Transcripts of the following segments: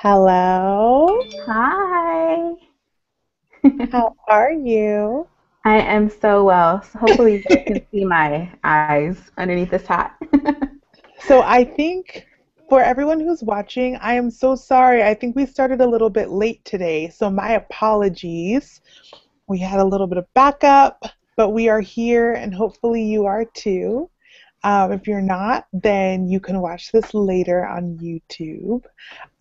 Hello, Hi. how are you? I am so well. So hopefully you guys can see my eyes underneath this hat. So I think for everyone who's watching, I am so sorry. I think we started a little bit late today, so my apologies. We had a little bit of backup, but we are here and hopefully you are too. If you're not, then you can watch this later on YouTube.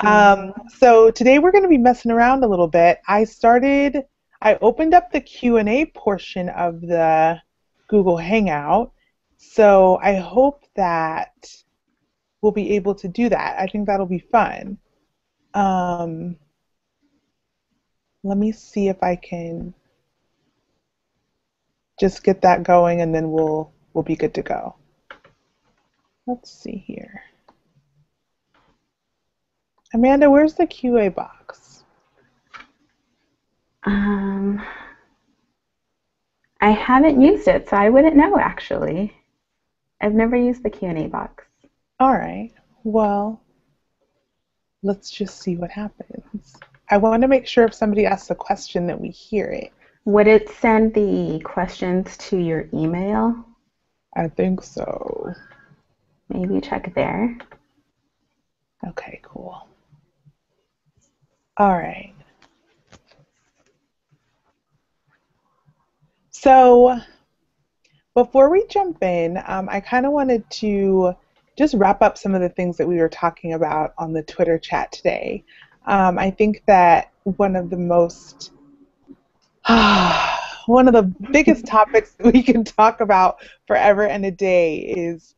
Mhm. So today we're going to be messing around a little bit. I opened up the Q&A portion of the Google Hangout. So I hope that we'll be able to do that. I think that'll be fun. Um, Let me see if I can just get that going and then we'll be good to go. Let's see here. Amanda, where's the QA box? Um, I haven't used it, so I wouldn't know actually. I've never used the Q&A box. All right. Well, let's just see what happens. I want to make sure if somebody asks a question that we hear it. Would it send the questions to your email? I think so. Maybe check there. Okay, cool. All right. So before we jump in, I kind of wanted to just wrap up some of the things that we were talking about on the Twitter chat today. I think that one of the biggest topics that we can talk about forever and a day is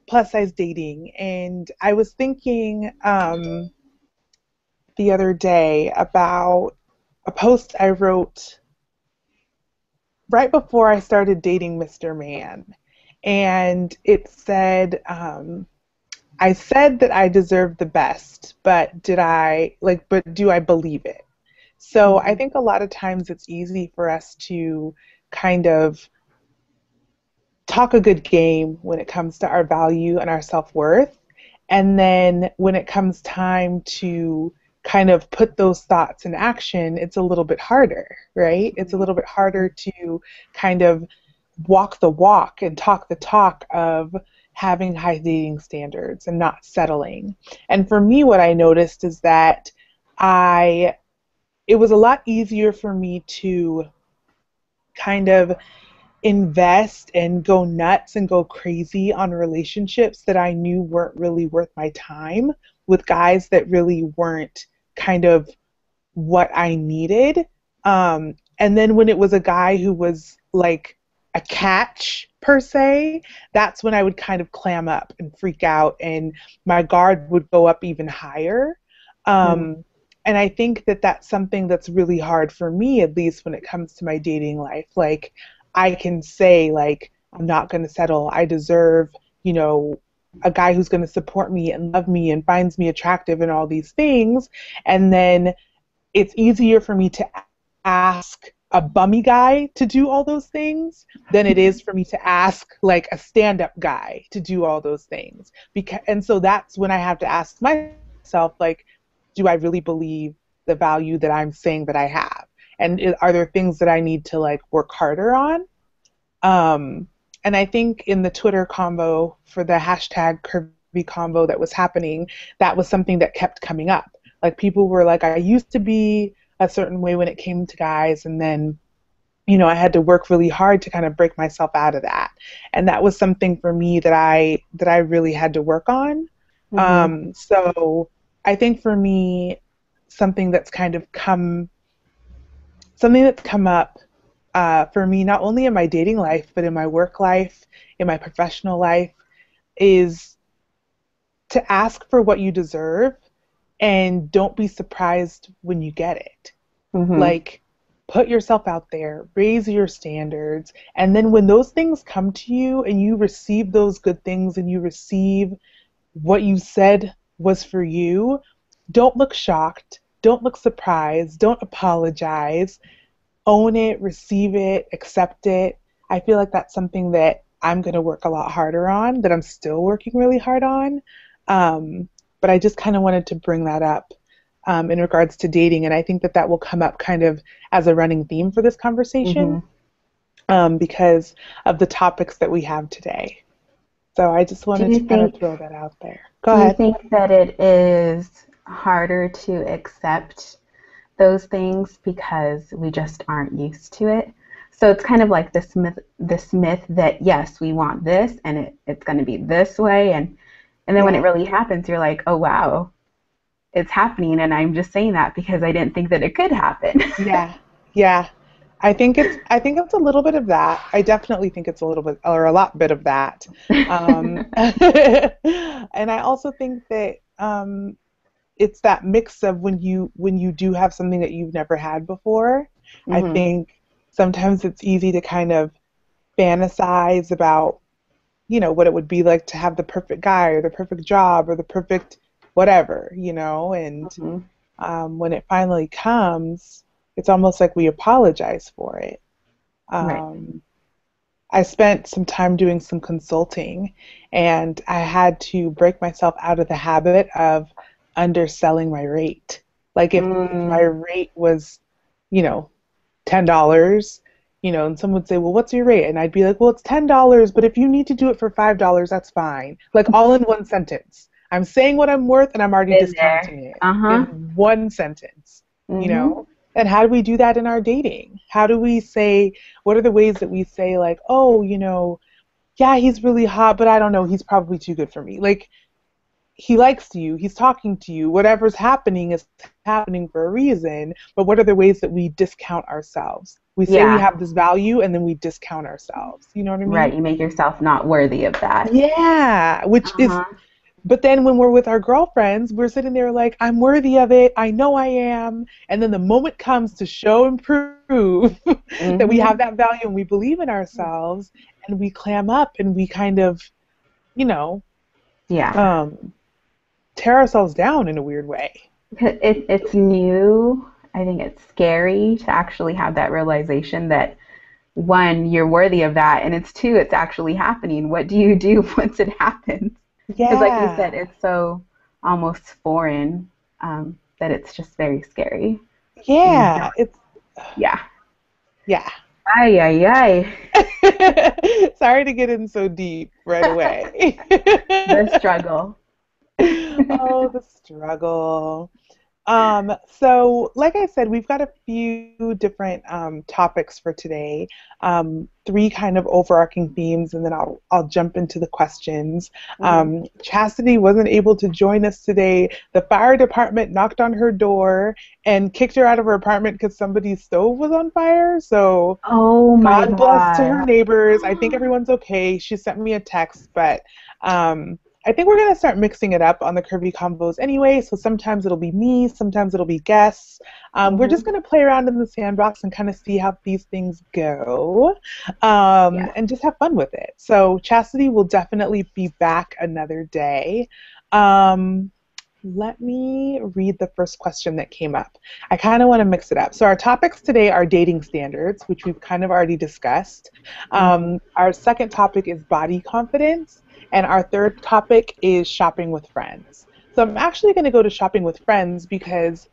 plus size dating. And I was thinking the other day about a post I wrote right before I started dating Mr. Man. And it said, I said that I deserved the best, but but do I believe it? So I Mhm. think a lot of times it's easy for us to kind of talk a good game when it comes to our value and our self-worth. And then when it comes time to kind of put those thoughts in action, it's a little bit harder, right? It's a little bit harder to kind of walk the walk and talk the talk of having high dating standards and not settling. And for me, what I noticed is that I it was a lot easier for me to kind of invest and go nuts and go crazy on relationships that I knew weren't really worth my time with guys that really weren't kind of what I needed. And then when it was a guy who was like a catch per se, that's when I would kind of clam up and freak out and my guard would go up even higher. Mhm. Um, and I think that that's something that's really hard for me, at least when it comes to my dating life. Like, I can say, like, I'm not going to settle. I deserve, you know, a guy who's going to support me and love me and finds me attractive and all these things. And then it's easier for me to ask a bummy guy to do all those things than it is for me to ask like a stand-up guy to do all those things. And so that's when I have to ask myself, like, do I really believe the value that I'm saying that I have? And are there things that I need to like work harder on? Um, and I think in the Twitter convo for the hashtag CurvyConvo that was happening, that was something that kept coming up. Like people were like, I used to be a certain way when it came to guys, and then I had to work really hard to kind of break myself out of that. And that was something for me that I really had to work on. Mhm. So I think for me, something that's kind of come something that's come up for me, not only in my dating life, but in my work life, in my professional life, is to ask for what you deserve and don't be surprised when you get it. Mhm. Like, put yourself out there, raise your standards, and then when those things come to you and you receive those good things and you receive what you said was for you, don't look shocked, don't look surprised, don't apologize, own it, receive it, accept it. I feel like that's something that I'm going to work a lot harder on, that I'm still working really hard on. Um, but I just kind of wanted to bring that up in regards to dating, and I think that that will come up kind of as a running theme for this Hmm. conversation because of the topics that we have today. So I just Do wanted you to kind of think throw that out there. Go do you ahead. think that it is harder to accept those things because we just aren't used to it? So it's kind of like this myth that yes, we want this and it's going to be this way, and then when it Yeah. really happens, you're like, oh wow, it's happening, and I'm just saying that because I didn't think that it could happen. Yeah. Yeah. I think it's a little bit of that. I definitely think it's a little bit or a lot bit of that. And I also think that it's that mix of when you do have something that you've never had before. I Hmm. think sometimes it's easy to kind of fantasize about, what it would be like to have the perfect guy or the perfect job or the perfect whatever, and Hmm. when it finally comes, it's almost like we apologize for it. Right. Um, I spent some time doing some consulting, and I had to break myself out of the habit of underselling my rate. Like if my Mm, rate was, you know, $10, and someone would say, "Well, what's your rate?" And I'd be like, "Well, it's $10, but if you need to do it for $5, that's fine." Like all in one sentence. I'm saying what I'm worth and I'm already been there. discounting it in Uh-huh. one sentence, you Hmm. know? And how do we do that in our dating? How do we say, what are the ways that we say, like, "Oh, yeah, he's really hot, but I don't know, he's probably too good for me." Like, he likes you, he's talking to you, whatever's happening is happening for a reason, but what are the ways that we discount ourselves? We say we Yeah. have this value and then we discount ourselves. You know what I Right. mean? You make yourself not worthy of that. Yeah, which is, Uh-huh. but then when we're with our girlfriends, we're sitting there like, I'm worthy of it. I know I am. And then the moment comes to show and prove that we have Hmm. that value and we believe in ourselves and we clam up and we kind of, you know, Yeah. um, tear ourselves down in a weird way. It's new. I think it's scary to actually have that realization that one, you're worthy of that, and it's two, it's actually happening. What do you do once it happens? Because, like you said, Yeah. it's so almost foreign, that it's just very scary. And you Yeah. don't, It's, yeah. yeah. Ay, ay, ay. Sorry to get in so deep right away. The struggle. Oh, the struggle. So like I said, we've got a few different topics for today, three kind of overarching themes, and then I'll jump into the questions. Hmm. Chastity wasn't able to join us today. The fire department knocked on her door and kicked her out of her apartment because somebody's stove was on fire. So Oh my God bless to her God. neighbors. I think everyone's okay. She sent me a text, but I think we're gonna start mixing it up on the Curvy Convos anyway. So sometimes it'll be me, sometimes it'll be guests. We're just Hmm. gonna play around in the sandbox and kind of see how these things go, Yeah. and just have fun with it. So Chastity will definitely be back another day. Um, Let me read the first question that came up. I kind of want to mix it up. So, our topics today are dating standards, which we've kind of already discussed. Hmm. Our second topic is body confidence. And our third topic is shopping with friends. So, I'm actually going to go to shopping with friends because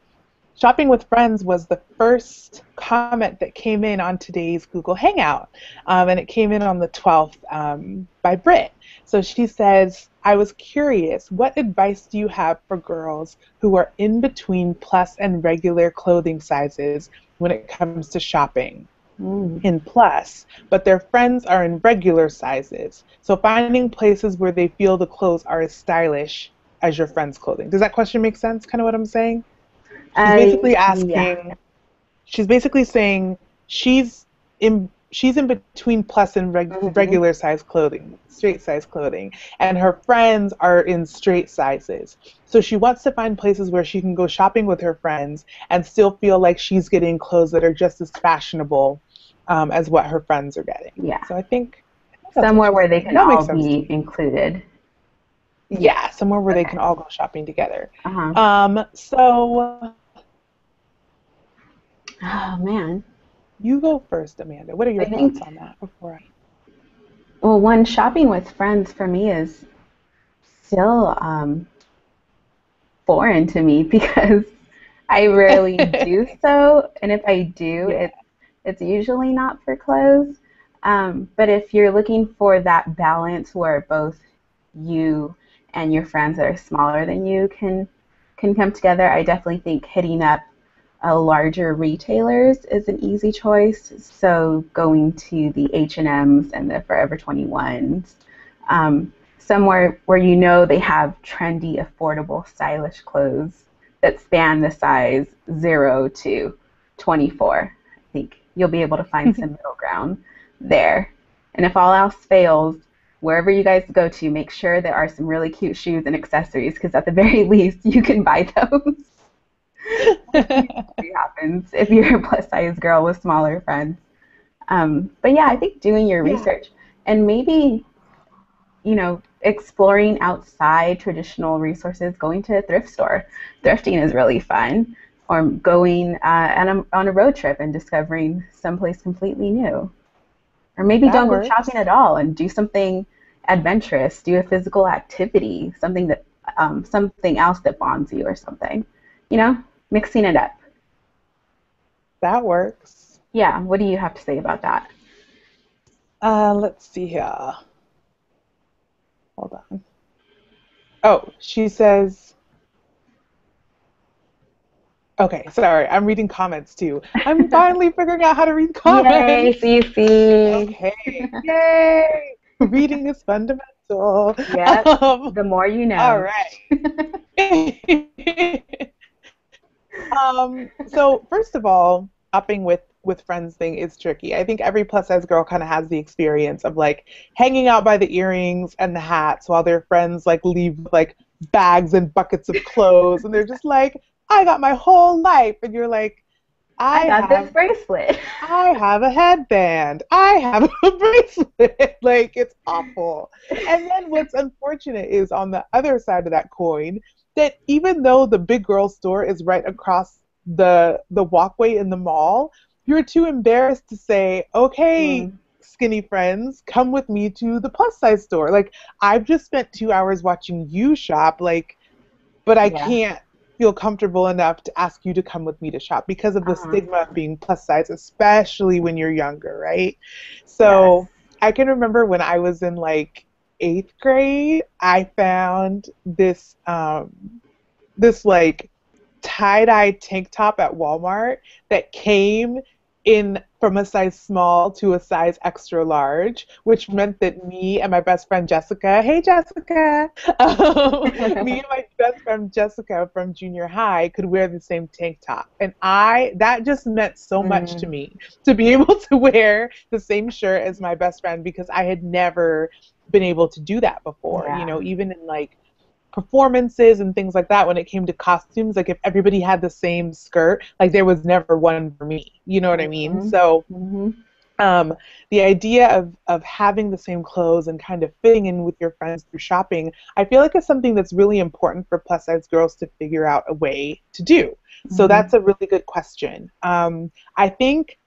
shopping with friends was the first comment that came in on today's Google Hangout. And it came in on the 12th by Britt. So she says, I was curious, what advice do you have for girls who are in between plus and regular clothing sizes when it comes to shopping? Mm. In plus, but their friends are in regular sizes. So finding places where they feel the clothes are as stylish as your friend's clothing. Does that question make sense? Kind of what I'm saying? She's basically Yeah. asking, she's basically saying she's in between plus and Hmm. regular size clothing, straight size clothing, and her friends are in straight sizes. So she wants to find places where she can go shopping with her friends and still feel like she's getting clothes that are just as fashionable as what her friends are getting. Yeah. So I think that's what Somewhere she's where they saying. can That makes all sense to be me. included. Yeah. Yeah, somewhere where they Okay. can all go shopping together. Uh-huh. So Oh man. you go first, Amanda. What are your I thoughts think, on that before I? well, one, shopping with friends for me is still foreign to me because I rarely do so, and if I do, Yeah. it's usually not for clothes. But if you're looking for that balance where both you and your friends that are smaller than you can come together, I definitely think hitting up a larger retailers is an easy choice. So going to the H&Ms and the Forever 21s, somewhere where you know they have trendy, affordable, stylish clothes that span the size 0 to 24. I think you'll be able to find some middle ground there. And if all else fails, wherever you guys go to, make sure there are some really cute shoes and accessories because at the very least you can buy those. Usually happens if you're a plus size girl with smaller friends. But yeah, I think doing your Yeah. research and maybe, exploring outside traditional resources, going to a thrift store. Thrifting is really fun. Or going on a road trip and discovering someplace completely new. Or maybe That don't go shopping works. at all and do something adventurous, do a physical activity, something else that bonds you or something. You know, mixing it up. That works. Yeah, what do you have to say about that? Let's see here. Hold on. Oh, she says, okay, sorry, I'm reading comments too. I'm finally figuring out how to read Yay, comments. CeCe. Okay, yay! Reading is fundamental. Yep, Um, the more you all know. right. So first of all, shopping with friends thing is tricky. I think every plus size girl kind of has the experience of like hanging out by the earrings and the hats while their friends like leave with like bags and buckets of clothes, and they're just like, I got my whole life, and you're like, I I got this have bracelet. I have a headband. I have a bracelet. Like, it's awful. And then what's unfortunate is on the other side of that coin, that even though the big girl store is right across the walkway in the mall, you're too embarrassed to say, okay, Mm, skinny friends, come with me to the plus size store. Like, I've just spent 2 hours watching you shop. Like, but I yeah. can't feel comfortable enough to ask you to come with me to shop because of the Uh-huh. stigma of being plus size, especially when you're younger, right? Yes. So I can remember when I was in like eighth grade, I found this like tie-dye tank top at Walmart that came in from a size small to a size extra large, which meant that me and my best friend Jessica, hey Jessica, me and my best friend Jessica from junior high could wear the same tank top. And that just meant so much to Mm, me to be able to wear the same shirt as my best friend because I had never been able to do that before, yeah. even in like performances and things like that when it came to costumes, like if everybody had the same skirt, like there was never one for me, you know what I mean? Hmm. So Hmm. um, the idea of having the same clothes and kind of fitting in with your friends through shopping, I feel like it's something that's really important for plus size girls to figure out a way to do. So Hmm. that's a really good question. I think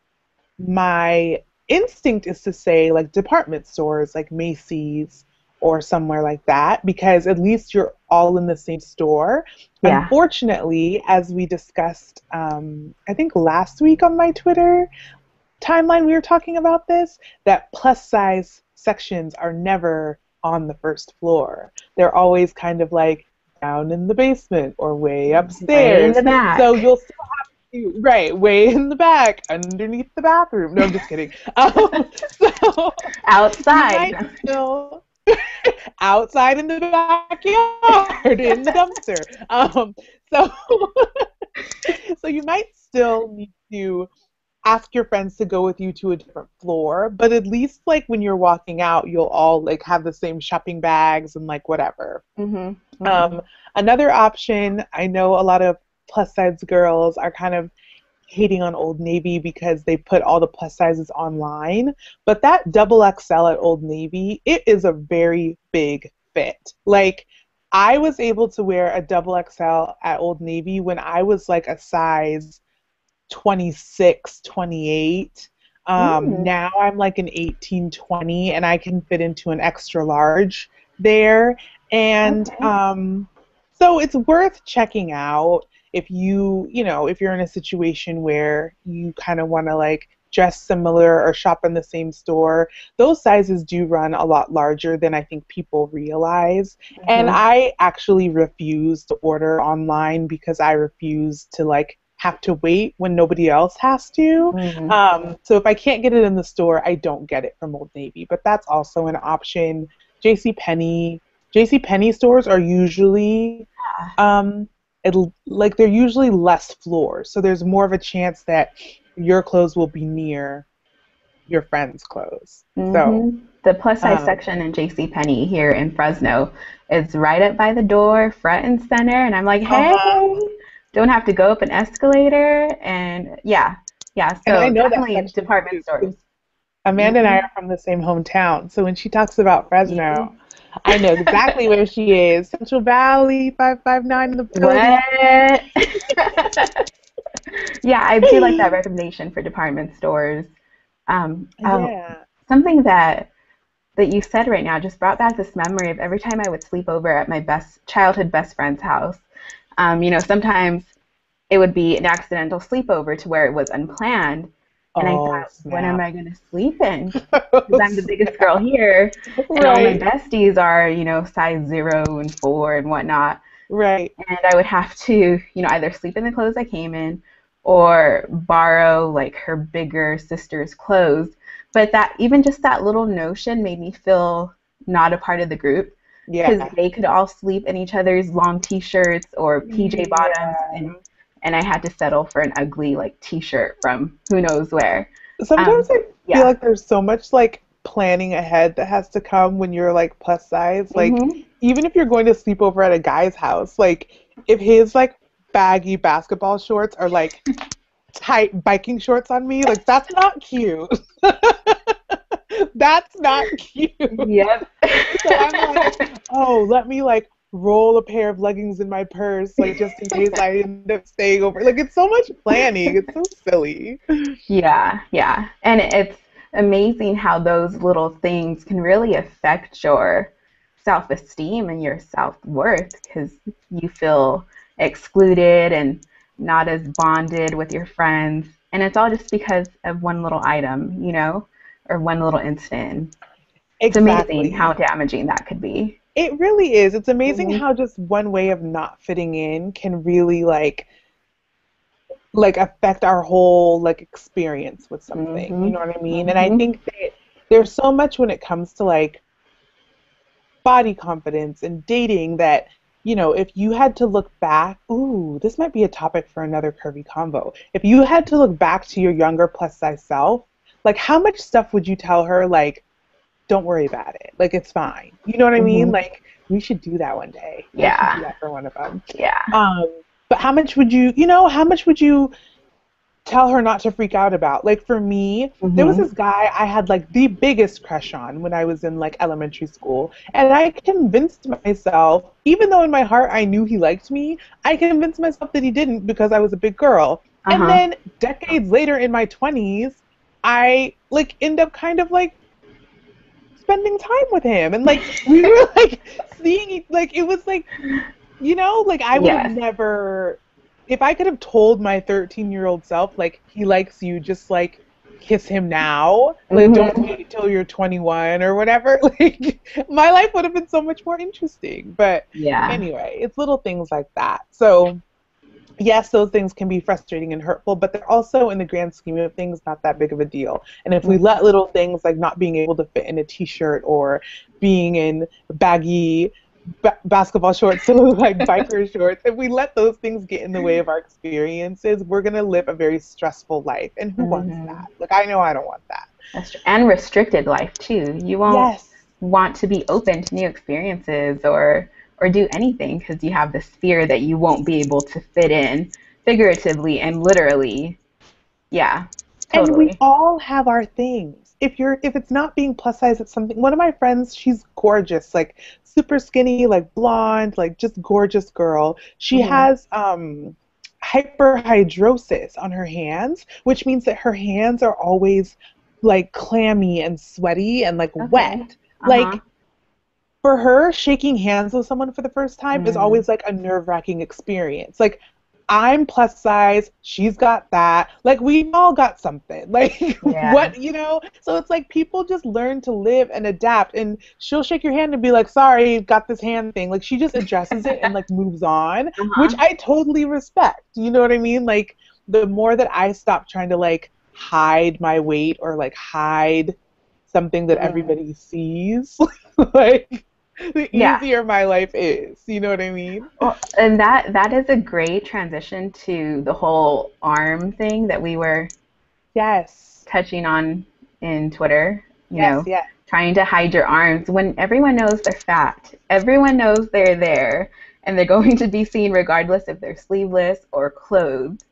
my instinct is to say like department stores like Macy's or somewhere like that because at least you're all in the same store. Yeah. Unfortunately, as we discussed, I think last week on my Twitter timeline, we were talking about this that plus size sections are never on the first floor. They're always kind of like down in the basement or way Way in the upstairs. So back. you'll right, way in the back, underneath the bathroom. No, I'm just kidding. So you might Outside. still outside in the backyard in the dumpster. So so you might still need to ask your friends to go with you to a different floor, but at least like when you're walking out, you'll all like have the same shopping bags and like whatever. Hmm. Hmm. Um, Another option, I know a lot of plus size girls are kind of hating on Old Navy because they put all the plus sizes online, but that double XL at Old Navy, it is a very big fit. Like I was able to wear a double XL at Old Navy when I was like a size 26, 28. Mm. Now I'm like an 18, 20, and I can fit into an extra large there. And Okay. so it's worth checking out. if if you're in a situation where you kind of want to like dress similar or shop in the same store, those sizes do run a lot larger than I think people realize. And Hmm. I actually refuse to order online because I refuse to like have to wait when nobody else has to. Mm. So if I can't get it in the store, I don't get it from Old Navy, but that's also an option. JC Penney stores are usually um like they're usually less floors, so there's more of a chance that your clothes will be near your friend's clothes. So, The plus size um, section in JCPenney here in Fresno is right up by the door, front and center. And I'm like, hey, uh-huh. don't have to go up an escalator. And yeah, yeah. And I So know that definitely section department too, stores. 'cause Amanda and I Hmm. are from the same hometown. So when she talks about See? Fresno, I know exactly where she is. Central Valley, 559 in the building. What? Yeah, I do like that recommendation for department stores. Um, uh, Yeah. Something that you said right now just brought back this memory of every time I would sleep over at my childhood best friend's house. Sometimes it would be an accidental sleepover to where it was unplanned, and I Oh, thought, what am snap. I going to sleep in? Because Oh, I'm the biggest girl snap. here, and all my Right. besties are, size 0 and 4 and whatnot. Right. And I would have to, either sleep in the clothes I came in or borrow like her bigger sister's clothes. But that even just that little notion made me feel not a part of the group because Yeah. they could all sleep in each other's long t-shirts or PJ bottoms Yeah. and I had to settle for an ugly like t-shirt from who knows where. Sometimes I feel Yeah. like there's so much like planning ahead that has to come when you're like plus size. Like Hmm. even if you're going to sleep over at a guy's house, like if his like baggy basketball shorts are like tight biking shorts on me, like that's not cute. That's not cute. Yep. So I'm like, oh, let me like roll a pair of leggings in my purse, like just in case I end up staying over. Like it's so much planning. It's so silly. Yeah, yeah. And it's amazing how those little things can really affect your self-esteem and your self-worth because you feel excluded and not as bonded with your friends. And it's all just because of one little item, or one little incident. It's amazing how Exactly. damaging that could be. It really is. It's amazing Hmm. how just one way of not fitting in can really like affect our whole like experience with something. You Hmm. know what I mean? And I Hmm. think that there's so much when it comes to like body confidence and dating that if you had to look back, ooh, this might be a topic for another curvy convo. If you had to look back to your younger plus size self, like how much stuff would you tell her like don't worry about it. Like it's fine. You know what I mean? Hmm. Like we should do that one day. I should do Yeah, that for one of them. yeah. But how much would you tell her not to freak out about? Like for me, there was Hmm. this guy I had like the biggest crush on when I was in like elementary school, and I convinced myself, even though in my heart I knew he liked me, I convinced myself that he didn't because I was a big girl. And Uh-huh. then decades later in my 20s, I like end up kind of like spending time with him and like we were like seeing like it was like like I would have Yes. never if I could have told my 13-year-old self like he likes you, just like kiss him now, like don't Hmm. wait till you're 21 or whatever, like my life would have been so much more interesting. But Yeah. anyway, it's little things like that. So yes, those things can be frustrating and hurtful, but they're also, in the grand scheme of things, not that big of a deal. And if we let little things like not being able to fit in a t-shirt or being in baggy basketball shorts to look like biker shorts, if we let those things get in the way of our experiences, we're going to live a very stressful life. And who wants Hmm. that? Like, I know I don't want that. That's true. And restricted life too. You won't Yes. want to be open to new experiences or do anything because you have this fear that you won't be able to fit in figuratively and literally. Yeah, And we totally. all have our things. If it's not being plus size, it's something. One of my friends, she's gorgeous, like super skinny, like blonde, like just gorgeous girl. She Hmm. has hyperhidrosis on her hands, which means that her hands are always like clammy and sweaty and like Okay. wet. Uh-huh. Like for her, shaking hands with someone for the first time is Mm. always like a nerve-wracking experience. Like I'm plus size, she's got that. Like we all got something. Like Yeah. what, So it's like people just learn to live and adapt and she'll shake your hand and be like, "Sorry, got this hand thing." Like she just addresses it and like moves on, which Uh-huh. I totally respect. You know what I mean? Like the more that I stop trying to like hide my weight or like hide something that Mm. everybody sees, like the Yeah. easier my life is. You know what I mean? Well, and that is a great transition to the whole arm thing that we were Yes. touching on in Twitter, Yes, yes. trying to hide your arms when everyone knows they're fat. Everyone knows they're there and they're going to be seen regardless if they're sleeveless or clothed.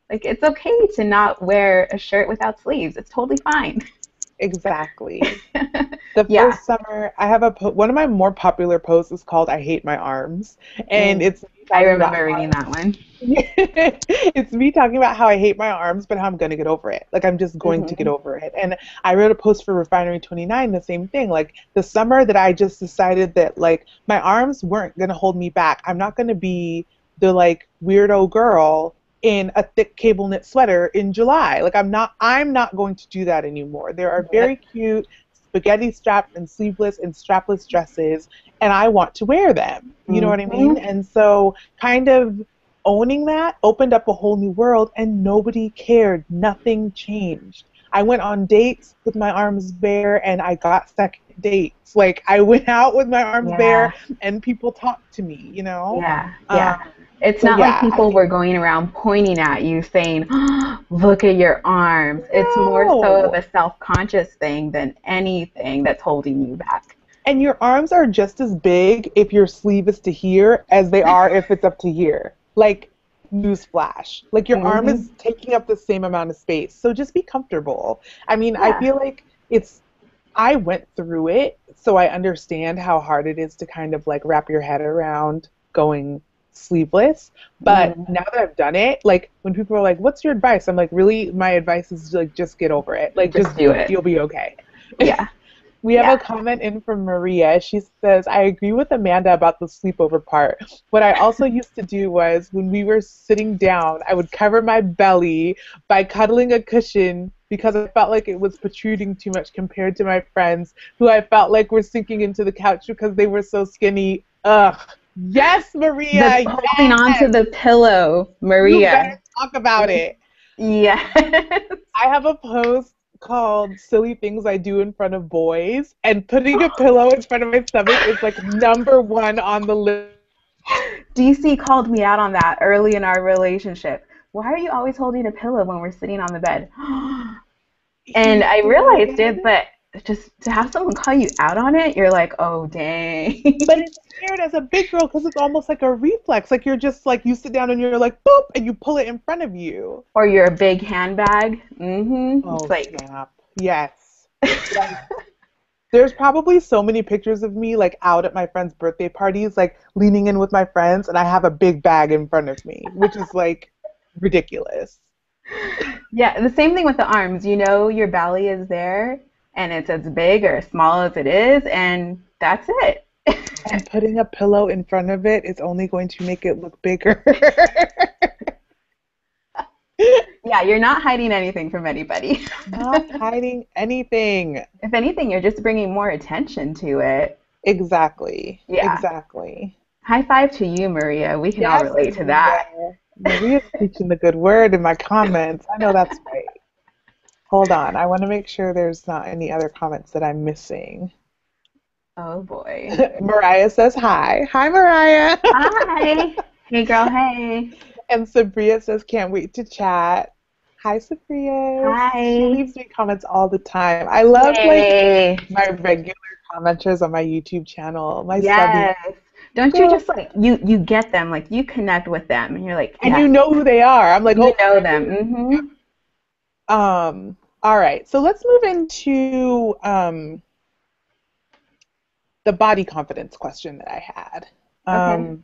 Like, it's okay to not wear a shirt without sleeves. It's totally fine. Exactly. The Yeah. first summer, I have one of my more popular posts is called "I Hate My Arms," and Mm. it's me I talking about remember reading that one. it's me talking about how I hate my arms, but how I'm gonna get over it. Like I'm just going to get Hmm. over it. And I wrote a post for Refinery 29, the same thing. Like the summer that I just decided that like my arms weren't gonna hold me back. I'm not gonna be the like weirdo girl in a thick cable knit sweater in July. Like I'm not going to do that anymore. There are very Yep. cute spaghetti strapped and sleeveless and strapless dresses and I want to wear them. You know what I Hmm. mean? And so kind of owning that opened up a whole new world and nobody cared. Nothing changed. I went on dates with my arms bare and I got second dates. Like I went out with my arms bare Yeah. and people talked to me. Yeah, yeah. Um, It's so not like yeah, I people think were going around pointing at you saying, "Oh, look at your arms." It's more so of no. a self-conscious thing than anything that's holding you back. And your arms are just as big if your sleeve is to here as they are if it's up to here. Like, newsflash. Like, your arm Hmm. is taking up the same amount of space. So just be comfortable. I mean, I Yeah. feel like I went through it, so I understand how hard it is to kind of like wrap your head around going sleeveless. But Mm. now that I've done it, like, when people are like, "What's your advice?" I'm like, really, my advice is like, just get over it. Like, Just just do do it. it. You'll be okay. Yeah. We have Yeah. a comment in from Maria. She says, I agree with Amanda about the sleepover part. What I also used to do was when we were sitting down, I would cover my belly by cuddling a cushion because I felt like it was protruding too much compared to my friends who I felt like were sinking into the couch because they were so skinny. Ugh. Yes, The Maria. holding Yes. on to the pillow, You better Maria. talk about it. Yes. I have a post called Silly Things I Do in Front of Boys, and putting a pillow in front of my stomach is like number one on the list. DC called me out on that early in our relationship. Why are you always holding a pillow when we're sitting on the bed? And He I realized did. it, but just to have someone call you out on it, you're like, oh, But dang. it's weird as a big girl because it's almost like a reflex. Like you're just like, you sit down and you're like, boop, and you pull it in front of you. Or you're a big handbag. It's Oh, like, snap. Yes. Like, there's probably so many pictures of me like out at my friends' birthday parties, like leaning in with my friends, and I have a big bag in front of me, which is like ridiculous. yeah, the same thing with the arms. You know, your belly is there and it's as big or as small as it is, and that's it. And putting a pillow in front of it is only going to make it look bigger. Yeah, you're not hiding anything from anybody. Not hiding anything. If anything, you're just bringing more attention to it. Exactly. Yeah. Exactly. High five to you, Maria. We can all Yes, relate to Maria. that. Maria's preaching the good word in my comments. I know that's right. Hold on. I want to make sure there's not any other comments that I'm missing. Oh boy. Mariah says hi. Hi, Mariah. Hi. Hey, girl. Hey. And Sabria says, can't wait to chat. Hi, Sabria. She Hi. leaves me comments all the time. I love like Yay. my regular commenters on my YouTube channel, my subbies. Yes. Don't you Girl, just like you get them, like you connect with them and you're like, and you yes, know who they are. I'm like, you oh, know I them. knew. Hmm. All right. So let's move into the body confidence question that I had. Okay.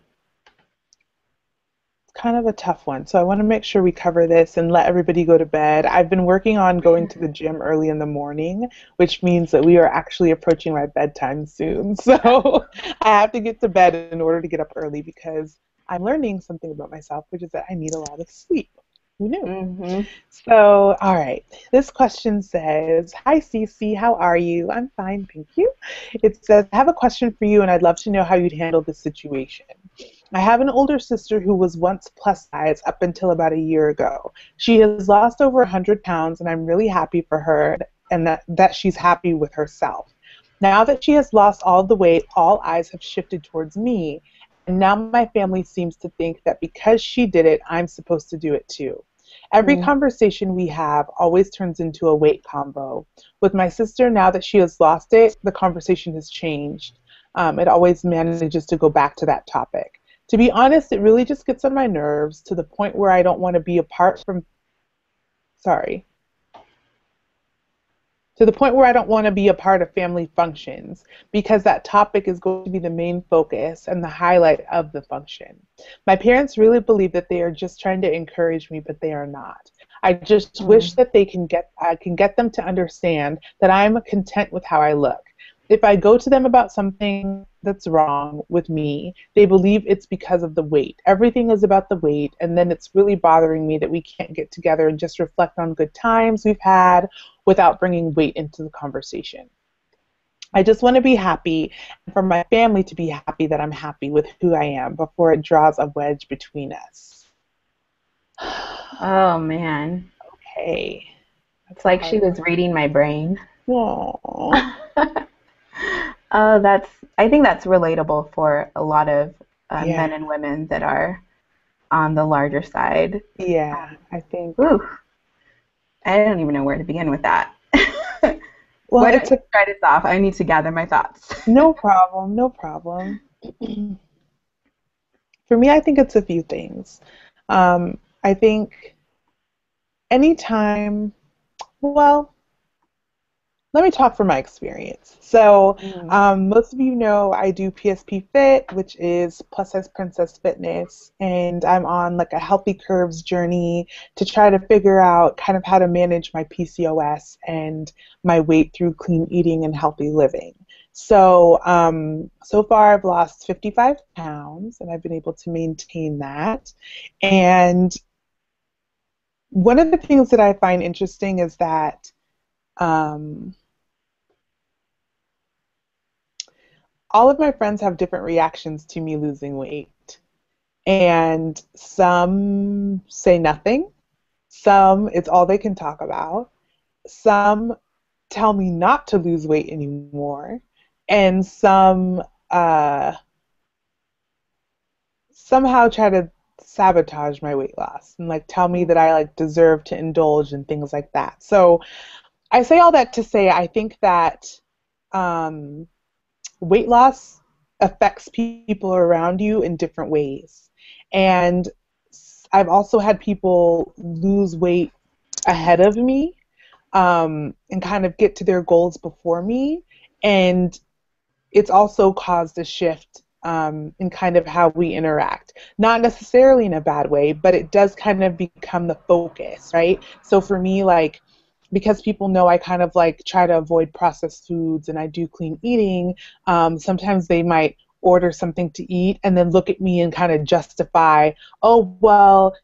It's kind of a tough one. So I want to make sure we cover this and let everybody go to bed. I've been working on going to the gym early in the morning, which means that we are actually approaching my bedtime soon. So I have to get to bed in order to get up early because I'm learning something about myself, which is that I need a lot of sleep. Who knew? Mm-hmm. So, all right. This question says, "Hi, CeCe. How are you?" I'm fine, thank you. It says, "I have a question for you, and I'd love to know how you'd handle this situation. I have an older sister who was once plus size up until about a year ago. She has lost over 100 pounds, and I'm really happy for her and that she's happy with herself. Now that she has lost all the weight, all eyes have shifted towards me, and now my family seems to think that because she did it, I'm supposed to do it too. Every conversation we have always turns into a weight convo. With my sister, now that she has lost it, the conversation has changed. It always manages to go back to that topic. To be honest, it really just gets on my nerves to the point where I don't want to be apart from, sorry, to the point where I don't want to be a part of family functions because that topic is going to be the main focus and the highlight of the function. My parents really believe that they are just trying to encourage me, but they are not. I just wish Mm. that I can get them to understand that I'm content with how I look. If I go to them about something that's wrong with me, they believe it's because of the weight. Everything is about the weight, and then it's really bothering me that we can't get together and just reflect on good times we've had without bringing weight into the conversation. I just want to be happy and for my family to be happy that I'm happy with who I am before it draws a wedge between us." Oh man. Okay, It's that's a like she hard was reading my brain. one. Aww. Oh, I think that's relatable for a lot of Yeah, men and women that are on the larger side. yeah, Um, I think. Ooh, I don't even know where to begin with that. Well, Why don't it's you a start us off? I need to gather my thoughts. no problem, no problem. For me, I think it's a few things. I think anytime, well, let me talk from my experience. So, Mm, most of you know I do PSP Fit, which is Plus Size Princess Fitness, and I'm on like a healthy curves journey to try to figure out kind of how to manage my PCOS and my weight through clean eating and healthy living. So, so far I've lost 55 pounds, and I've been able to maintain that. And one of the things that I find interesting is that um, all of my friends have different reactions to me losing weight. And some say nothing, some it's all they can talk about, some tell me not to lose weight anymore, and some somehow try to sabotage my weight loss and like tell me that I like deserve to indulge and things like that. So I say all that to say I think that um, weight loss affects people around you in different ways. And I've also had people lose weight ahead of me and kind of get to their goals before me. And it's also caused a shift in kind of how we interact. Not necessarily in a bad way, but it does kind of become the focus, right? So for me, like, because people know I kind of like try to avoid processed foods and I do clean eating, sometimes they might order something to eat and then look at me and kind of justify, oh, well,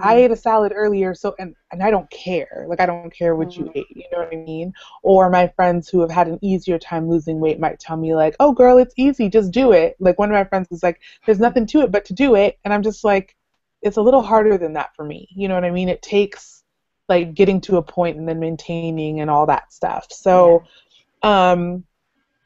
I mm, ate a salad earlier, so, and I don't care. Like, I don't care what you mm, ate, you know what I mean? Or my friends who have had an easier time losing weight might tell me like, "Oh, girl, it's easy, just do it." Like one of my friends was like, "There's nothing to it but to do it," and I'm just like, it's a little harder than that for me. You know what I mean? It takes like getting to a point and then maintaining and all that stuff. yeah. So, um,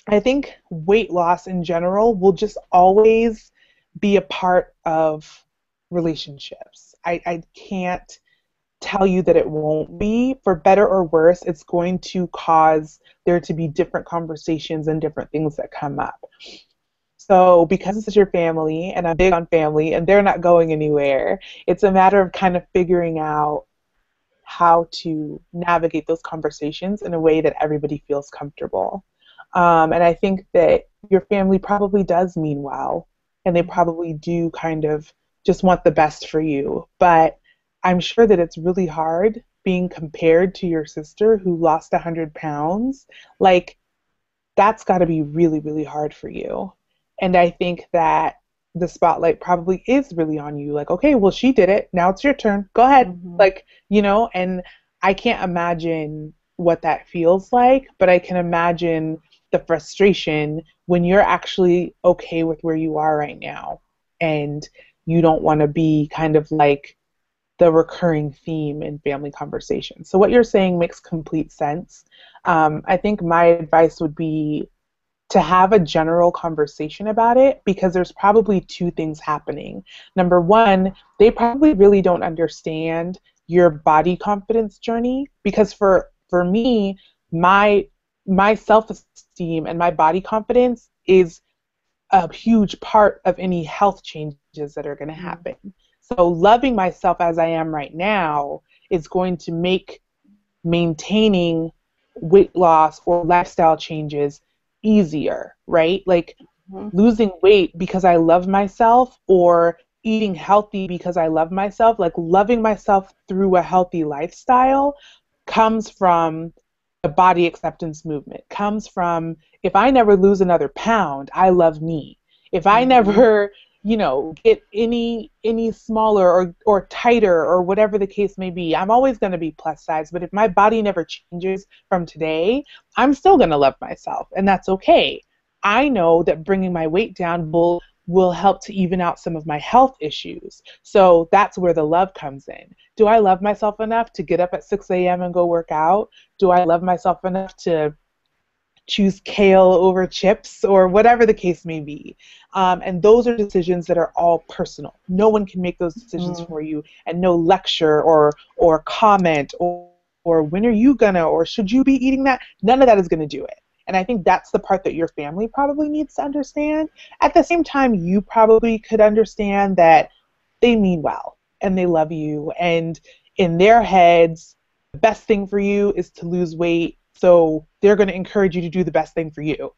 I think weight loss in general will just always be a part of relationships. I can't tell you that it won't be. For better or worse, it's going to cause there to be different conversations and different things that come up. So, because this is your family, and I'm big on family, and they're not going anywhere, it's a matter of kind of figuring out how to navigate those conversations in a way that everybody feels comfortable. And I think that your family probably does mean well, and they probably do kind of just want the best for you. But I'm sure that it's really hard being compared to your sister who lost 100 pounds. Like, that's got to be really, really hard for you. And I think that the spotlight probably is really on you. Like, okay, well, she did it. Now it's your turn. Go ahead. Mm-hmm. Like, and I can't imagine what that feels like, but I can imagine the frustration when you're actually okay with where you are right now and you don't want to be kind of like the recurring theme in family conversations. So what you're saying makes complete sense. I think my advice would be to have a general conversation about it because there's probably two things happening. Number one, they probably really don't understand your body confidence journey because for me, my self-esteem and my body confidence is a huge part of any health changes that are going to happen. So loving myself as I am right now is going to make maintaining weight loss or lifestyle changes easier, right? Like Mm-hmm. losing weight because I love myself or eating healthy because I love myself, like loving myself through a healthy lifestyle comes from the body acceptance movement, comes from if I never lose another pound, I love me. If I Mm-hmm. never, get any smaller or tighter or whatever the case may be, I'm always going to be plus size. But if my body never changes from today, I'm still going to love myself, and that's okay. I know that bringing my weight down will help to even out some of my health issues. So that's where the love comes in. Do I love myself enough to get up at 6 a.m. and go work out? Do I love myself enough to choose kale over chips or whatever the case may be? And those are decisions that are all personal. No one can make those decisions Mm-hmm. for you, and no lecture or comment or when are you gonna or should you be eating that? None of that is gonna do it. And I think that's the part that your family probably needs to understand. At the same time, you probably could understand that they mean well and they love you. And in their heads, the best thing for you is to lose weight. So they're going to encourage you to do the best thing for you.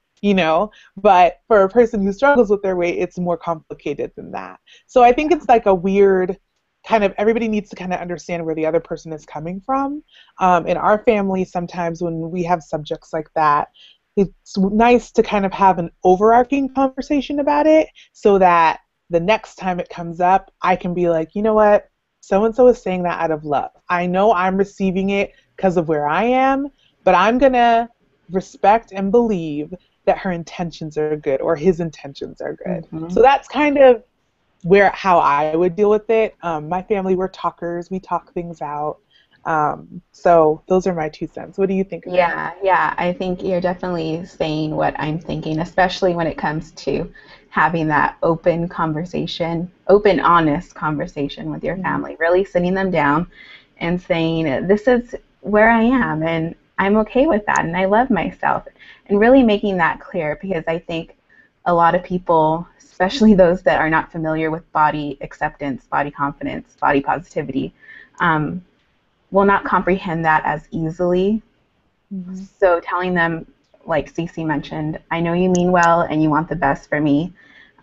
But for a person who struggles with their weight, it's more complicated than that. So I think it's like a weird kind of everybody needs to kind of understand where the other person is coming from. In our family, sometimes when we have subjects like that, it's nice to kind of have an overarching conversation about it so that the next time it comes up, I can be like, you know what? So and so is saying that out of love. I know I'm receiving it because of where I am, but I'm going to respect and believe that her intentions are good or his intentions are good. Mm-hmm. So that's kind of how I would deal with it. My family, we're talkers. We talk things out. So those are my 2 cents. What do you think of that? Yeah, yeah, I think you're definitely saying what I'm thinking, especially when it comes to having that open conversation, open, honest conversation with your Mm-hmm. family, really sitting them down and saying, this is where I am, and I'm okay with that, and I love myself, and really making that clear because I think a lot of people, especially those that are not familiar with body acceptance, body confidence, body positivity, um, will not comprehend that as easily. Mm-hmm. So telling them, like CeCe mentioned, I know you mean well and you want the best for me,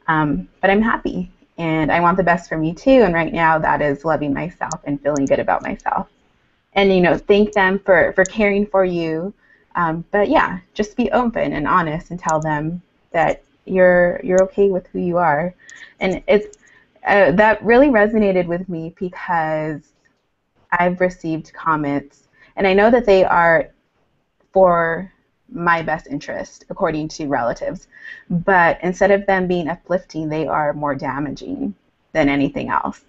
but I'm happy and I want the best for me too. And right now, that is loving myself and feeling good about myself. And thank them for caring for you. But yeah, just be open and honest and tell them that you're okay with who you are. And it's that really resonated with me because I've received comments, and I know that they are for my best interest, according to relatives. But instead of them being uplifting, they are more damaging than anything else.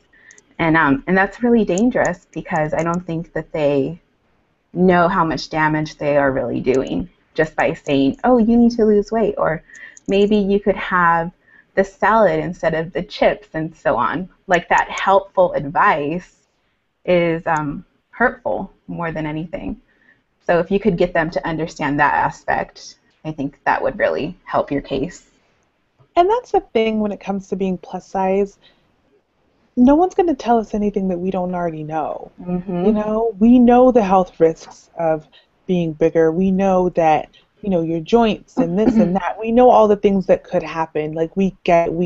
And that's really dangerous because I don't think that they know how much damage they are really doing just by saying, oh, you need to lose weight, or maybe you could have the salad instead of the chips, and so on. Like that helpful advice is hurtful more than anything. So if you could get them to understand that aspect, I think that would really help your case. And that's the thing when it comes to being plus size. No one's going to tell us anything that we don't already know. Mm-hmm. We know the health risks of being bigger. We know that, your joints and this and that. We know all the things that could happen. Like we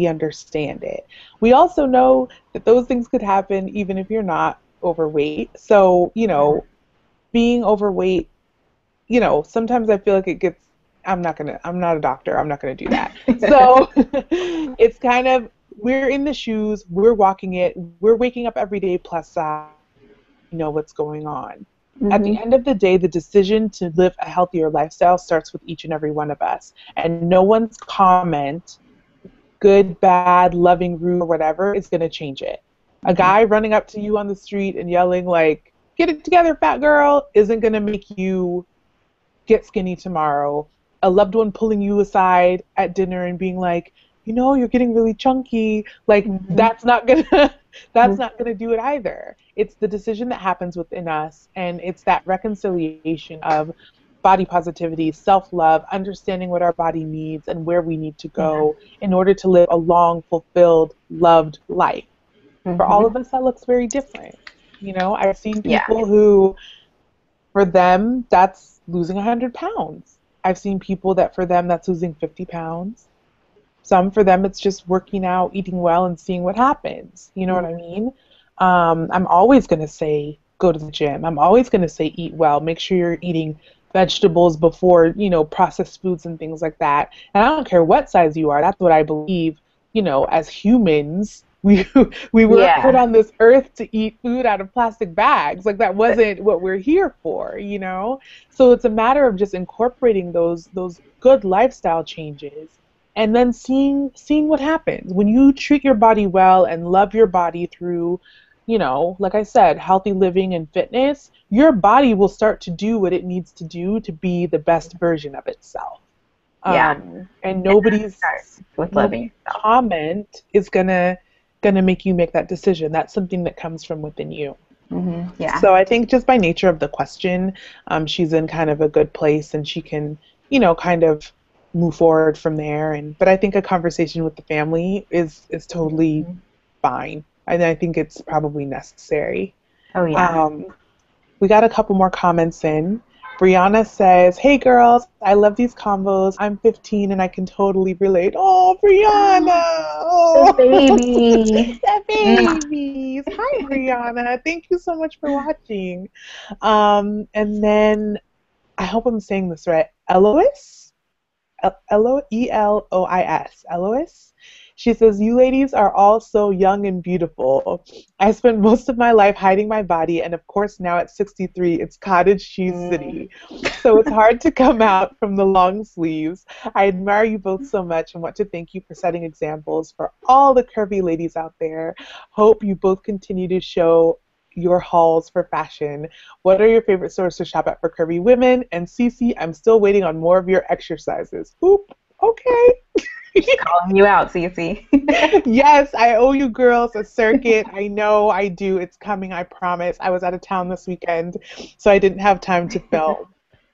understand it. We also know that those things could happen even if you're not overweight. So, Yeah. being overweight, sometimes I feel like it gets, I'm not a doctor. I'm not going to do that. So it's kind of we're in the shoes, we're walking it, we're waking up every day plus size, we know what's going on. At the Mhm. end of the day, the decision to live a healthier lifestyle starts with each and every one of us. And no one's comment, good, bad, loving, rude, or whatever, is going to change it. A Mhm. guy running up to you on the street and yelling, like, get it together, fat girl, isn't going to make you get skinny tomorrow. A loved one pulling you aside at dinner and being like, you know, you're getting really chunky. Like Mhm. that's not gonna that's Mhm. not gonna do it either. It's the decision that happens within us, and it's that reconciliation of body positivity, self-love, understanding what our body needs and where we need to Yeah. go in order to live a long, fulfilled, loved life. For all Mhm. of us, that looks very different. You know, I've seen Yeah. people who for them, that's losing 100 pounds. I've seen people that for them, that's losing 50 pounds. Some for them, it's just working out, eating well, and seeing what happens. You know what I mean? I'm always going to say go to the gym. I'm always going to say eat well. Make sure you're eating vegetables before, processed foods and things like that. And I don't care what size you are. That's what I believe, as humans. We weren't put Yeah. on this earth to eat food out of plastic bags. Like that wasn't what we're here for. So it's a matter of just incorporating those good lifestyle changes and then seeing what happens when you treat your body well and love your body through, like I said, healthy living and fitness. Your body will start to do what it needs to do to be the best version of itself. Yeah. And And that starts with loving nobody's yourself. comment is gonna make you make that decision. That's something that comes from within you. Yeah. So I think just by nature of the question, she's in kind of a good place and she can, kind of move forward from there. And but I think a conversation with the family is totally Mhm. fine. And I think it's probably necessary. Oh yeah. Um, we got a couple more comments in. Brianna says, "Hey girls, I love these combos. I'm 15 and I can totally relate." Oh, Brianna! The Oh, baby. the Mwah. babies. Hi, Brianna. Thank you so much for watching. And then I hope I'm saying this right. Elois, Elois, Elois. She says, "You ladies are all so young and beautiful. I spent most of my life hiding my body, and of course, now at 63, it's cottage cheese Mm. city. So it's hard to come out from the long sleeves. I admire you both so much and want to thank you for setting examples for all the curvy ladies out there. Hope you both continue to show your hauls for fashion. What are your favorite stores to shop at for curvy women? And CeCe, I'm still waiting on more of your exercises." Oop, okay. She's calling you out, CeCe. Yes, I owe you girls a circuit. I know I do. It's coming, I promise. I was out of town this weekend, so I didn't have time to film.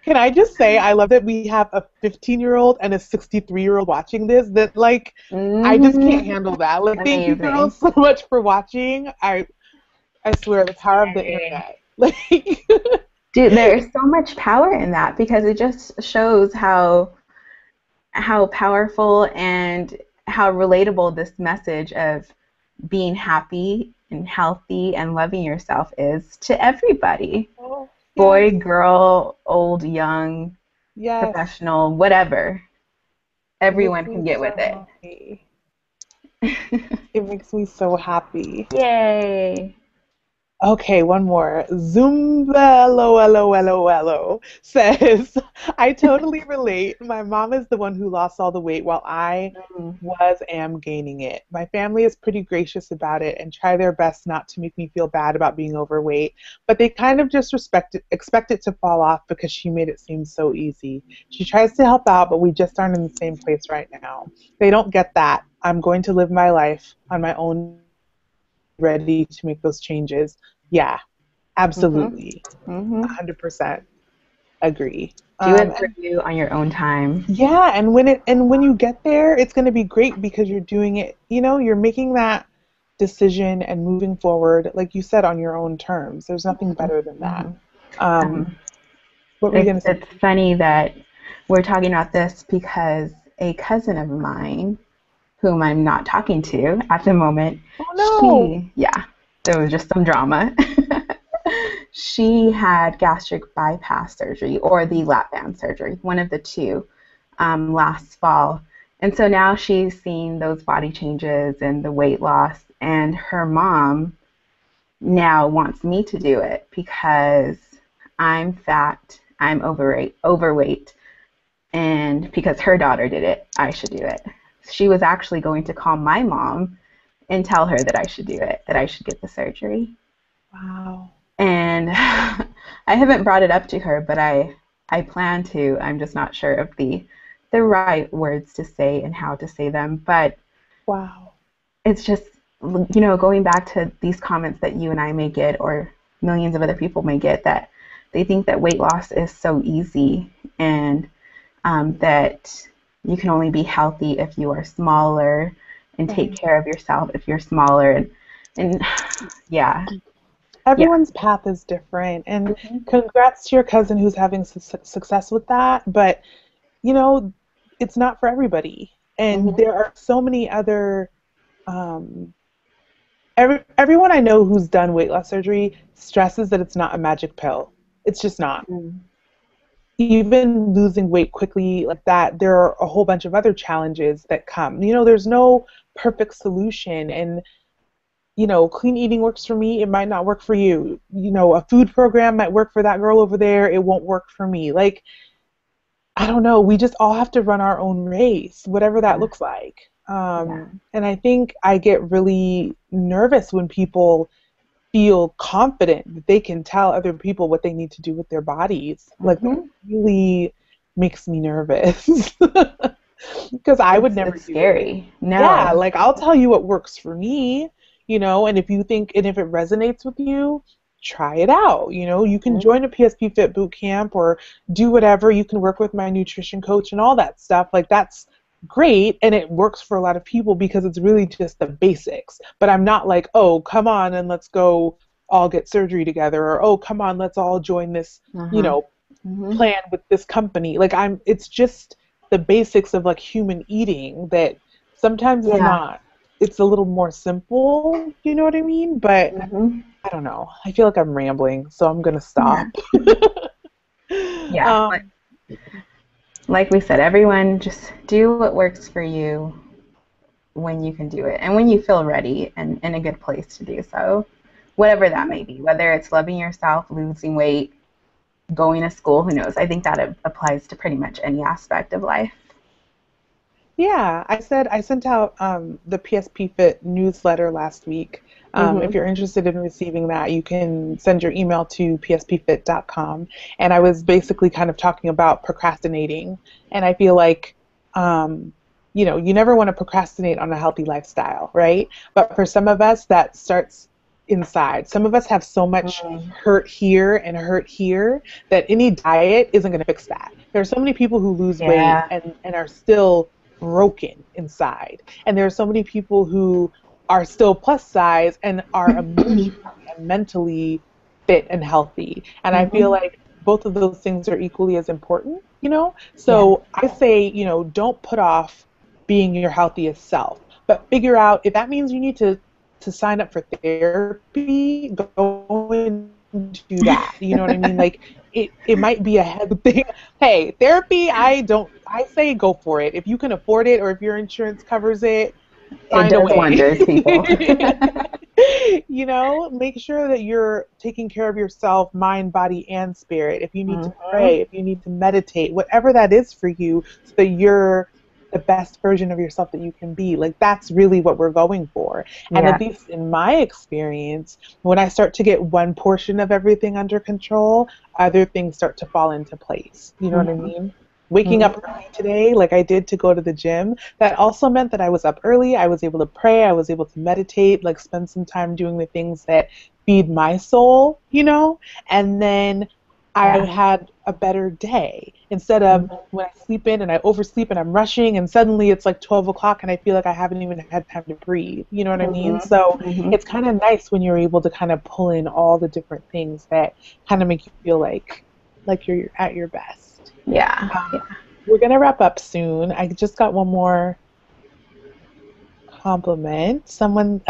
Can I just say, I love that we have a 15-year-old and a 63-year-old watching this, that, like, I just can't Hmm. handle that. Like, thank you Amazing. girls so much for watching. I swear, the power of the Yay. internet. Like, Dude, there's so much power in that because it just shows how powerful and how relatable this message of being happy and healthy and loving yourself is to everybody. oh, Boy, yes, girl, old, young, yes. professional, whatever. It makes Everyone me can get with so it. happy. It makes me so happy. Yay. Okay, one more. Zumba LOLOLOLO says, "I totally relate. My mom is the one who lost all the weight while I Mm, am gaining it. My family is pretty gracious about it and try their best not to make me feel bad about being overweight, but they kind of just expect it to fall off because she made it seem so easy. She tries to help out, but we just aren't in the same place right now. They don't get that. I'm going to live my life on my own, ready to make those changes." Yeah, mhm, absolutely. mhm. 100% agree. Do it for you on your own time. Yeah, and when you get there, it's going to be great because you're doing it, you're making that decision and moving forward, like you said, on your own terms. There's nothing better than that. Mhm. Um, Um, what were you it's going to say? it's funny that we're talking about this because a cousin of mine, whom I'm not talking to at the moment, Oh no. yeah, there was just some drama. She had gastric bypass surgery or the lap band surgery, one of the two, last fall. And so now she's seeing those body changes and the weight loss, and her mom now wants me to do it because I'm fat, I'm overweight, and because her daughter did it, I should do it. She was actually going to call my mom and tell her that I should do it, that I should get the surgery. Wow. And I haven't brought it up to her, but I plan to. I'm just not sure of the right words to say and how to say them. But Wow. it's just, you know, going back to these comments that you and I may get, or millions of other people may get, that they think that weight loss is so easy, and that you can only be healthy if you are smaller and take Right. care of yourself if you're smaller. And yeah, yeah. Everyone's path is different, and Mhm. congrats to your cousin who's having success with that. But you know, it's not for everybody, and Mhm. there are so many other. Um, everyone I know who's done weight loss surgery stresses that it's not a magic pill. It's just not. Mhm. Even losing weight quickly like that, there are a whole bunch of other challenges that come. You know, there's no perfect solution, and clean eating works for me, it might not work for you. A food program might work for that girl over there, it won't work for me. Like, I don't know, we just all have to run our own race, whatever that Yeah. looks like. Yeah. And I think I get really nervous when people feel confident that they can tell other people what they need to do with their bodies. Like, that Mhm. really makes me nervous. Because I would never It's do it. scary. Yeah, No. like I'll tell you what works for me, and if you think, and if it resonates with you, try it out. You can Mhm. join a PSP Fit boot camp or do whatever. You can work with my nutrition coach and all that stuff. Like, that's great, and it works for a lot of people because it's really just the basics. But I'm not like, oh, come on and let's go all get surgery together, or oh, come on, let's all join this, you Uh-huh. know, Mhm. plan with this company. Like, it's just the basics of like human eating that sometimes Yeah. it's a little more simple, you know what I mean? But Mhm. I don't know. I feel like I'm rambling, so I'm gonna Yeah. stop. Yeah. um, Like we said, everyone just do what works for you when you can do it and when you feel ready and in a good place to do so, whatever that may be, whether it's loving yourself, losing weight, going to school, who knows? I think that applies to pretty much any aspect of life. Yeah, I sent out the PSP Fit newsletter last week. If Mhm. you're interested in receiving that, you can send your email to pspfit.com. And I was basically kind of talking about procrastinating. And I feel like, you never want to procrastinate on a healthy lifestyle, right? But for some of us, that starts inside. Some of us have so much Mhm. hurt here and hurt here that any diet isn't going to fix that. There are so many people who lose weight Yeah. and are still broken inside. And there are so many people who are still plus size and are emotionally and mentally fit and healthy. And I feel Mhm. like both of those things are equally as important. Yeah. So I say, don't put off being your healthiest self, but figure out if that means you need to sign up for therapy, go and do that. You know what I mean? Like, it might be a heavy thing. Hey, therapy, I say go for it. If you can afford it or if your insurance covers it, It find a does way. wonders, people. Make sure that you're taking care of yourself, mind, body, and spirit. If you need to Mhm. pray, if you need to meditate, whatever that is for you, so that you're the best version of yourself that you can be. Like, that's really what we're going for. And Yeah. at least in my experience, when I start to get one portion of everything under control, other things start to fall into place. You know what I Mhm. mean? Waking up Mhm. early today, like I did to go to the gym, that also meant that I was up early. I was able to pray. I was able to meditate, like spend some time doing the things that feed my soul. And then I Yeah. had a better day instead of Mhm. when I sleep in and I oversleep and I'm rushing and suddenly it's like 12 o'clock and I feel like I haven't even had time to breathe. You know what I mean? Mhm. So Mhm. it's kind of nice when you're able to kind of pull in all the different things that kind of make you feel like you're at your best. Yeah. We're gonna wrap up soon. I just got one more compliment. Someone,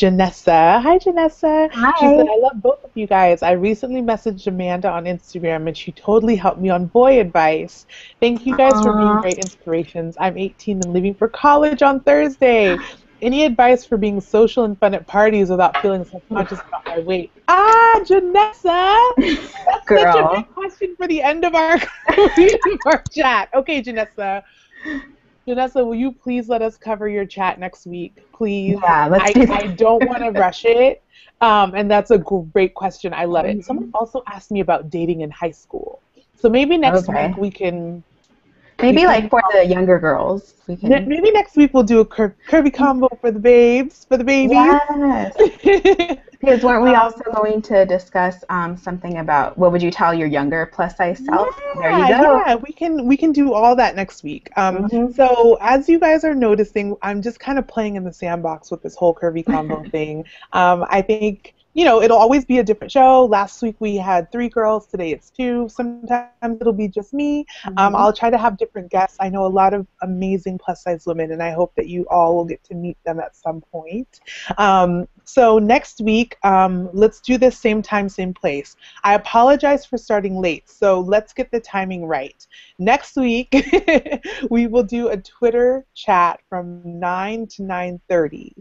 Janessa. Hi, Janessa. She said, Hi. I love both of you guys. I recently messaged Amanda on Instagram and she totally helped me on boy advice. Thank you guys for being Aw. great inspirations. I'm 18 and leaving for college on Thursday. Any advice for being social and fun at parties without feeling self-conscious about my weight? Ah, Janessa! That's such a Girl. big question for the end of our, of our chat. Okay, Janessa. Janessa, will you please let us cover your chat next week, please? Yeah, let's I, do I don't want to rush it. And that's a great question. I love it. Someone that. also asked me about dating in high school. So maybe next week Okay. we Maybe can like for the younger girls, we can. maybe next week we'll do a curvy combo for the babes, for the babies. Yes. Because weren't we um, also going to discuss something about what would you tell your younger plus size self? There you go. yeah, we can do all that next week. Hmm. So as you guys are noticing, I'm just kind of playing in the sandbox with this whole curvy combo thing. I think it'll always be a different show. Last week we had three girls, today it's two. Sometimes it'll be just me. Hmm. I'll try to have different guests. I know a lot of amazing plus size women, and I hope that you all will get to meet them at some point. So next week, let's do this same time, same place. I apologize for starting late, so let's get the timing right. Next week, we will do a Twitter chat from 9 to 9:30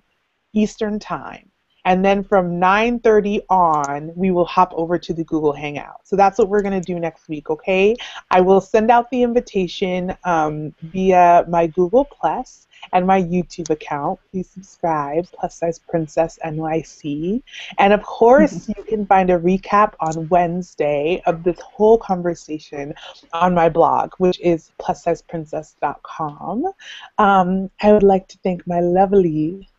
Eastern Time. And then from 9:30 on, we will hop over to the Google Hangout. So that's what we're going to do next week, okay? I will send out the invitation via my Google Plus and my YouTube account. Please subscribe, Plus Size Princess NYC. And of course, you can find a recap on Wednesday of this whole conversation on my blog, which is plussizeprincess.com. I would like to thank my lovely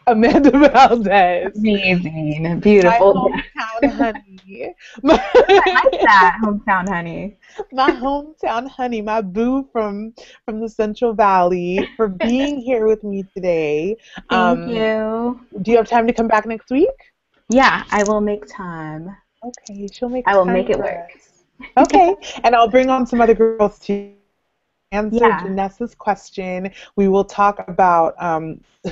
Amanda Valdez, Amazing. my Beautiful. hometown honey, I like that, hometown honey. my hometown honey, my boo from the Central Valley, for being here with me today. Thank Um, you. do you have time to come back next week? Yeah, I will make time. Okay, she'll make I will make time it for work. us. Okay, and I'll bring on some other girls too. Answer Yeah. Janessa's question. We will talk about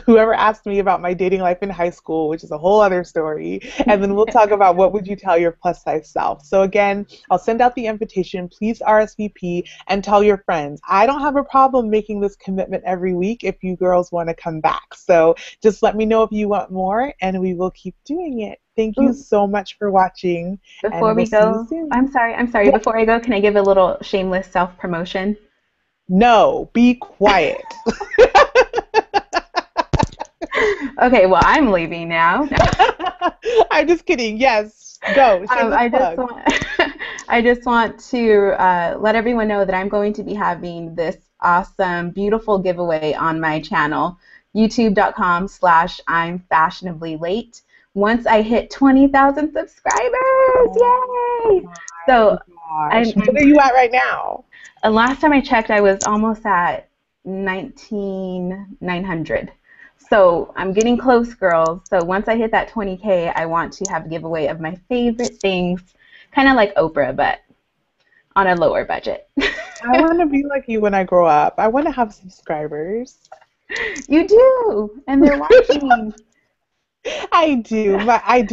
whoever asked me about my dating life in high school, which is a whole other story. And then we'll talk about what would you tell your plus size self. So again, I'll send out the invitation. Please RSVP and tell your friends. I don't have a problem making this commitment every week if you girls want to come back. So just let me know if you want more and we will keep doing it. Thank you Ooh, so much for watching before and we'll we see you go, soon. I'm sorry. Yeah. Before I go, can I give a little shameless self-promotion? No, be quiet. Okay, well, I'm leaving now. I'm just kidding. Yes, go. Shameless I just plug. want I just want to let everyone know that I'm going to be having this awesome, beautiful giveaway on my channel, youtube.com/I'm fashionably late. Once I hit 20,000 subscribers, Oh yay! my So gosh. What are you at right now? last time I checked, I was almost at 19,900. So I'm getting close, girls. So once I hit that 20K, I want to have a giveaway of my favorite things, kind of like Oprah, but on a lower budget. I want to be like you when I grow up. I want to have subscribers. You do, and they're watching. I do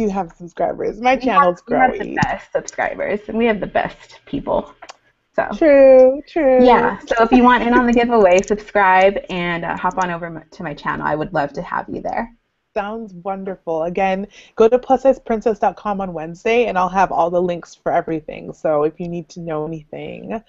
have subscribers. My channel's We have the growing. best subscribers, and we have the best people. So True, true. yeah, so if you want in on the giveaway, subscribe and hop on over to my channel. I would love to have you there. Sounds wonderful. Again, go to plussizeprincess.com on Wednesday and I'll have all the links for everything. So if you need to know anything,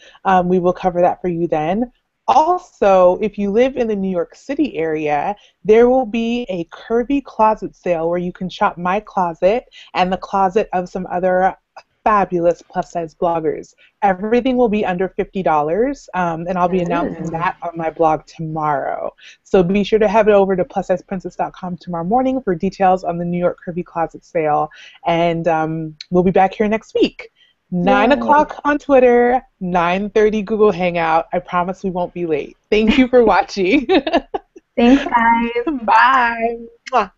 we will cover that for you then. Also, if you live in the New York City area, there will be a curvy closet sale where you can shop my closet and the closet of some other fabulous plus size bloggers. Everything will be under $50, and I'll be announcing Ooh. that on my blog tomorrow. So be sure to head over to plussizeprincess.com tomorrow morning for details on the New York Curvy Closet sale. And we'll be back here next week. 9 Yay. o'clock on Twitter, 9:30 Google Hangout. I promise we won't be late. Thank you for watching. Thanks, guys. Bye. Mwah.